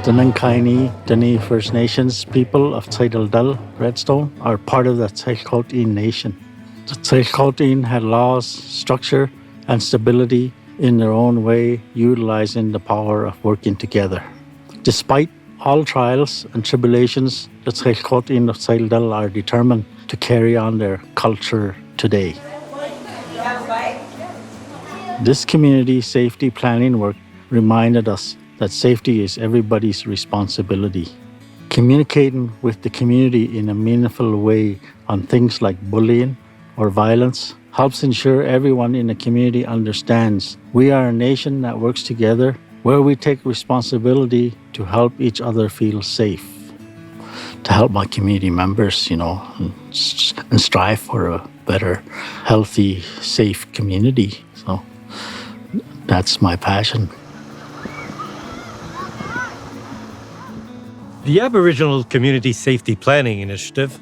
The Nankaini, Dene First Nations people of Untitled Redstone are part of the Tsilhqot'in Nation. The Tsilhqot'in had laws, structure, and stability in their own way, utilizing the power of working together. Despite all trials and tribulations, the Tsilhqot'in of Untitled are determined to carry on their culture today. This community safety planning work reminded us that safety is everybody's responsibility. Communicating with the community in a meaningful way on things like bullying or violence helps ensure everyone in the community understands we are a nation that works together, where we take responsibility to help each other feel safe. To help my community members, and strive for a better, healthy, safe community. So that's my passion. The Aboriginal Community Safety Planning Initiative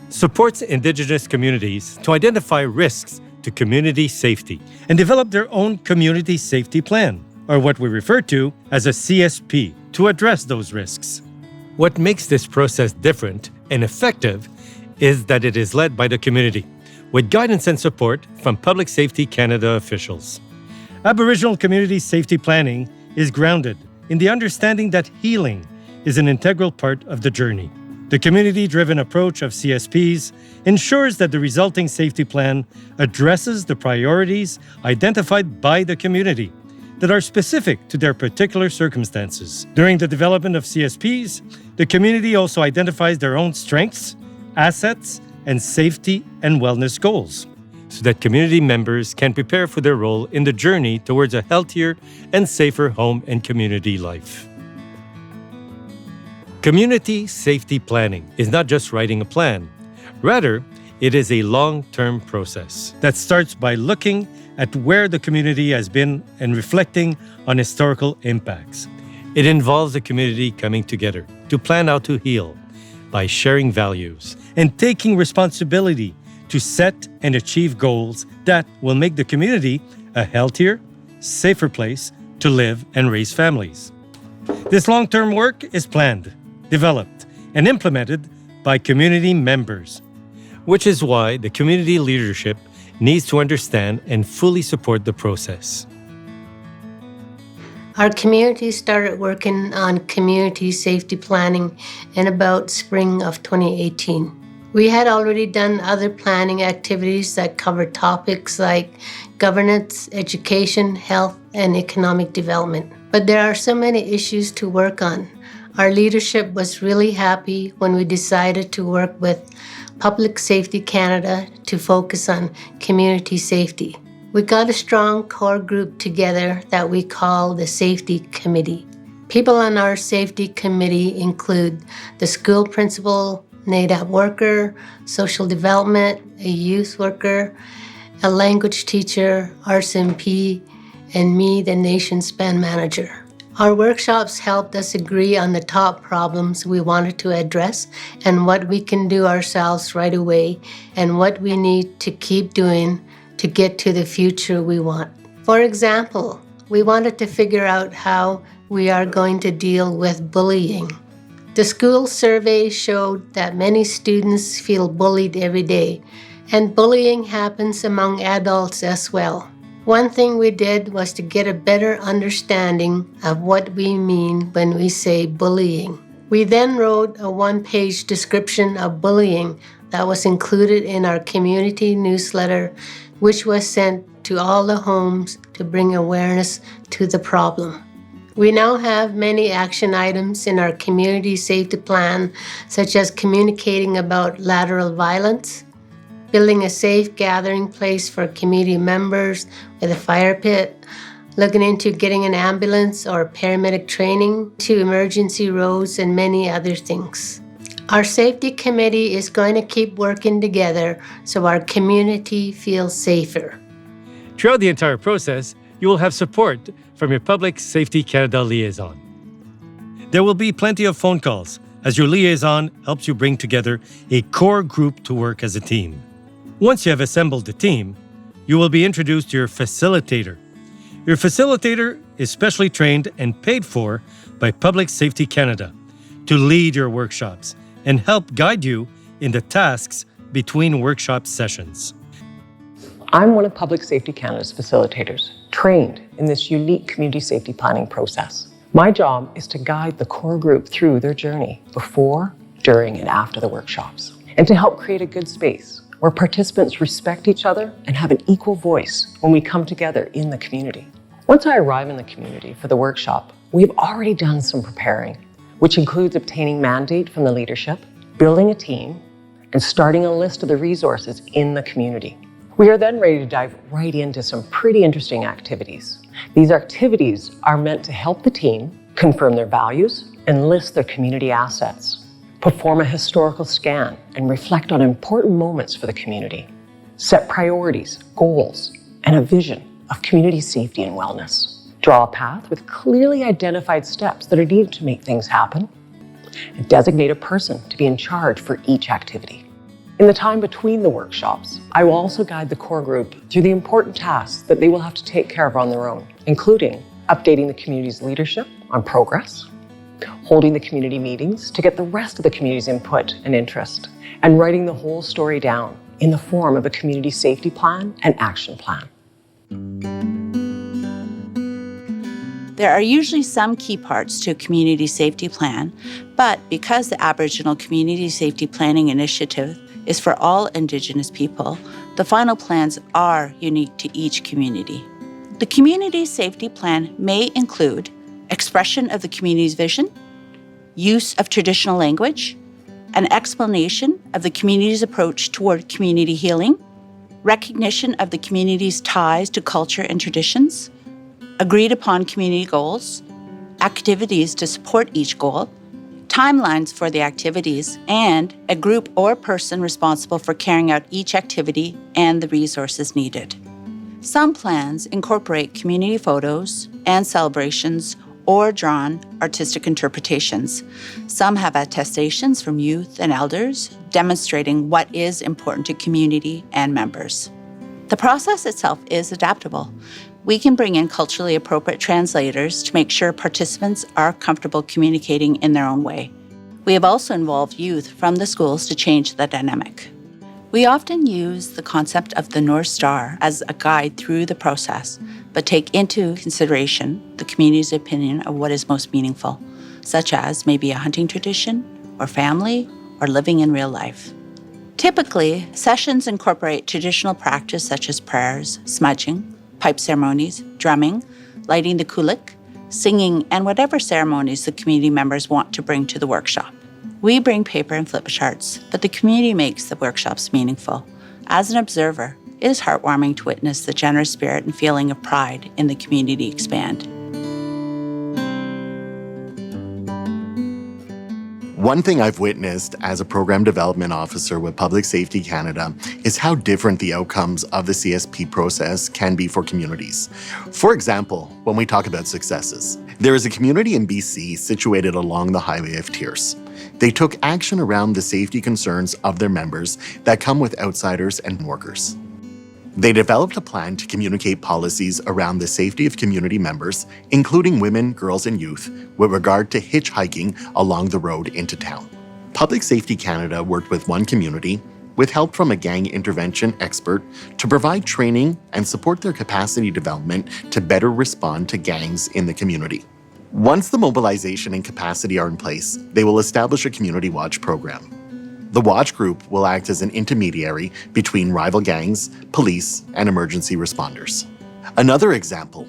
supports Indigenous communities to identify risks to community safety and develop their own community safety plan, or what we refer to as a CSP, to address those risks. What makes this process different and effective is that it is led by the community, with guidance and support from Public Safety Canada officials. Aboriginal community safety planning is grounded in the understanding that healing is an integral part of the journey. The community-driven approach of CSPs ensures that the resulting safety plan addresses the priorities identified by the community that are specific to their particular circumstances. During the development of CSPs, the community also identifies their own strengths, assets, and safety and wellness goals, so that community members can prepare for their role in the journey towards a healthier and safer home and community life. Community safety planning is not just writing a plan. Rather, it is a long-term process that starts by looking at where the community has been and reflecting on historical impacts. It involves the community coming together to plan how to heal by sharing values and taking responsibility to set and achieve goals that will make the community a healthier, safer place to live and raise families. This long-term work is planned, developed, and implemented by community members, which is why the community leadership needs to understand and fully support the process. Our community started working on community safety planning in about spring of 2018. We had already done other planning activities that covered topics like governance, education, health, and economic development. But there are so many issues to work on. Our leadership was really happy when we decided to work with Public Safety Canada to focus on community safety. We got a strong core group together that we call the Safety Committee. People on our Safety Committee include the school principal, NADAP worker, social development, a youth worker, a language teacher, RCMP, and me, the Nation Span Manager. Our workshops helped us agree on the top problems we wanted to address and what we can do ourselves right away and what we need to keep doing to get to the future we want. For example, we wanted to figure out how we are going to deal with bullying. The school survey showed that many students feel bullied every day, and bullying happens among adults as well. One thing we did was to get a better understanding of what we mean when we say bullying. We then wrote a one-page description of bullying that was included in our community newsletter, which was sent to all the homes to bring awareness to the problem. We now have many action items in our community safety plan, such as communicating about lateral violence, building a safe gathering place for community members with a fire pit, looking into getting an ambulance or paramedic training, to emergency roads, and many other things. Our safety committee is going to keep working together so our community feels safer. Throughout the entire process, you will have support from your Public Safety Canada liaison. There will be plenty of phone calls, as your liaison helps you bring together a core group to work as a team. Once you have assembled the team, you will be introduced to your facilitator. Your facilitator is specially trained and paid for by Public Safety Canada to lead your workshops and help guide you in the tasks between workshop sessions. I'm one of Public Safety Canada's facilitators, trained in this unique community safety planning process. My job is to guide the core group through their journey before, during, and after the workshops, and to help create a good space where participants respect each other and have an equal voice when we come together in the community. Once I arrive in the community for the workshop, we've already done some preparing, which includes obtaining mandate from the leadership, building a team, and starting a list of the resources in the community. We are then ready to dive right into some pretty interesting activities. These activities are meant to help the team confirm their values and list their community assets, perform a historical scan and reflect on important moments for the community, set priorities, goals, and a vision of community safety and wellness, draw a path with clearly identified steps that are needed to make things happen, and designate a person to be in charge for each activity. In the time between the workshops, I will also guide the core group through the important tasks that they will have to take care of on their own, including updating the community's leadership on progress, holding the community meetings to get the rest of the community's input and interest, and writing the whole story down in the form of a community safety plan and action plan. There are usually some key parts to a community safety plan, but because the Aboriginal Community Safety Planning Initiative is for all Indigenous people, the final plans are unique to each community. The community safety plan may include expression of the community's vision, use of traditional language, an explanation of the community's approach toward community healing, recognition of the community's ties to culture and traditions, agreed upon community goals, activities to support each goal, timelines for the activities, and a group or person responsible for carrying out each activity and the resources needed. Some plans incorporate community photos and celebrations or drawn artistic interpretations. Some have attestations from youth and elders demonstrating what is important to community and members. The process itself is adaptable. We can bring in culturally appropriate translators to make sure participants are comfortable communicating in their own way. We have also involved youth from the schools to change the dynamic. We often use the concept of the North Star as a guide through the process, but take into consideration the community's opinion of what is most meaningful, such as maybe a hunting tradition, or family, or living in real life. Typically, sessions incorporate traditional practice such as prayers, smudging, pipe ceremonies, drumming, lighting the kulik, singing, and whatever ceremonies the community members want to bring to the workshop. We bring paper and flip charts, but the community makes the workshops meaningful. As an observer, it is heartwarming to witness the generous spirit and feeling of pride in the community expand. One thing I've witnessed as a program development officer with Public Safety Canada is how different the outcomes of the CSP process can be for communities. For example, when we talk about successes, there is a community in BC situated along the Highway of Tears. They took action around the safety concerns of their members that come with outsiders and workers. They developed a plan to communicate policies around the safety of community members, including women, girls, and youth, with regard to hitchhiking along the road into town. Public Safety Canada worked with one community, with help from a gang intervention expert, to provide training and support their capacity development to better respond to gangs in the community. Once the mobilization and capacity are in place, they will establish a community watch program. The watch group will act as an intermediary between rival gangs, police, and emergency responders. Another example,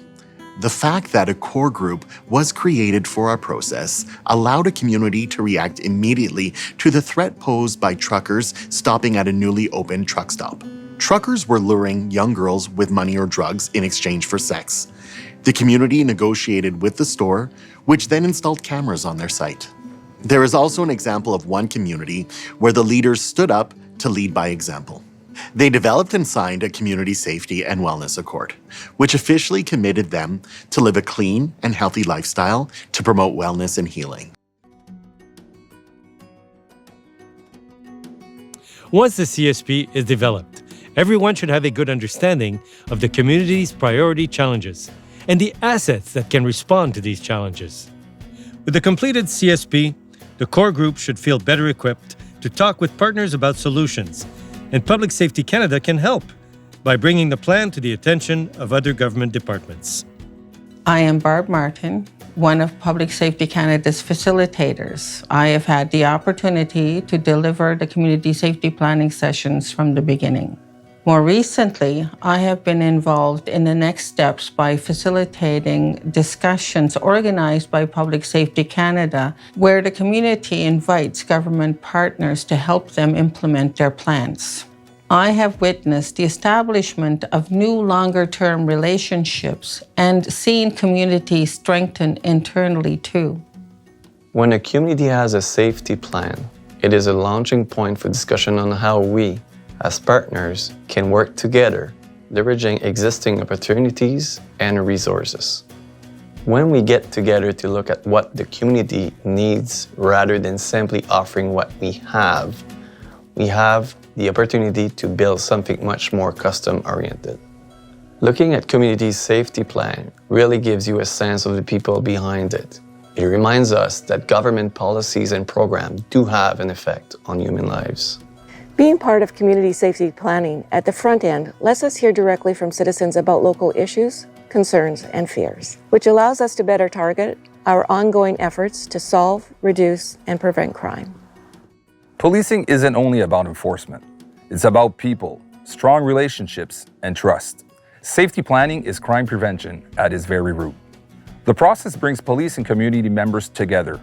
the fact that a core group was created for our process allowed a community to react immediately to the threat posed by truckers stopping at a newly opened truck stop. Truckers were luring young girls with money or drugs in exchange for sex. The community negotiated with the store, which then installed cameras on their site. There is also an example of one community where the leaders stood up to lead by example. They developed and signed a community safety and wellness accord, which officially committed them to live a clean and healthy lifestyle to promote wellness and healing. Once the CSP is developed, everyone should have a good understanding of the community's priority challenges and the assets that can respond to these challenges. With the completed CSP, the core group should feel better equipped to talk with partners about solutions, and Public Safety Canada can help by bringing the plan to the attention of other government departments. I am Barb Martin, one of Public Safety Canada's facilitators. I have had the opportunity to deliver the community safety planning sessions from the beginning. More recently, I have been involved in the next steps by facilitating discussions organized by Public Safety Canada, where the community invites government partners to help them implement their plans. I have witnessed the establishment of new longer-term relationships and seen communities strengthen internally too. When a community has a safety plan, it is a launching point for discussion on how we, as partners, can work together, leveraging existing opportunities and resources. When we get together to look at what the community needs rather than simply offering what we have the opportunity to build something much more custom-oriented. Looking at community safety plan really gives you a sense of the people behind it. It reminds us that government policies and programs do have an effect on human lives. Being part of community safety planning at the front end lets us hear directly from citizens about local issues, concerns, and fears, which allows us to better target our ongoing efforts to solve, reduce, and prevent crime. Policing isn't only about enforcement. It's about people, strong relationships, and trust. Safety planning is crime prevention at its very root. The process brings police and community members together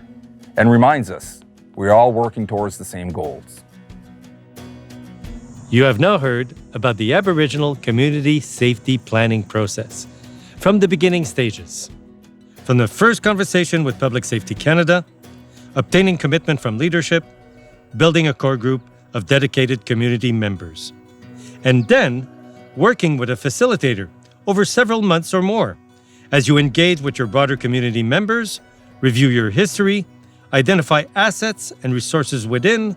and reminds us we're all working towards the same goals. You have now heard about the Aboriginal community safety planning process from the beginning stages. From the first conversation with Public Safety Canada, obtaining commitment from leadership, building a core group of dedicated community members, and then working with a facilitator over several months or more as you engage with your broader community members, review your history, identify assets and resources within,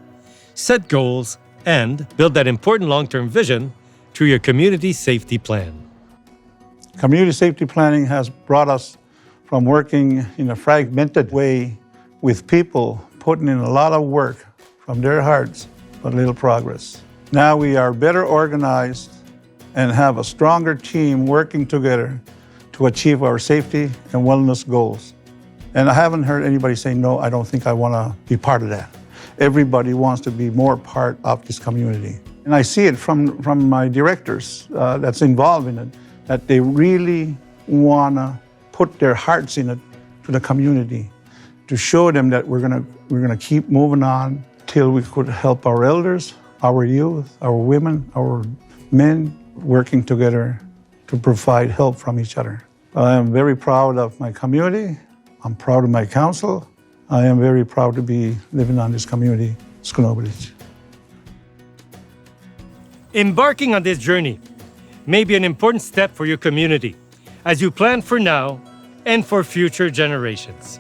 set goals, and build that important long-term vision through your community safety plan. Community safety planning has brought us from working in a fragmented way with people putting in a lot of work from their hearts, but little progress. Now we are better organized and have a stronger team working together to achieve our safety and wellness goals. And I haven't heard anybody say, no, I don't think I want to be part of that. Everybody wants to be more part of this community. And I see it from my directors that's involved in it, that they really want to put their hearts in it to the community, to show them that we're gonna keep moving on till we could help our elders, our youth, our women, our men, working together to provide help from each other. I am very proud of my community. I'm proud of my council. I am very proud to be living on this community, Squanobridge. Embarking on this journey may be an important step for your community as you plan for now and for future generations.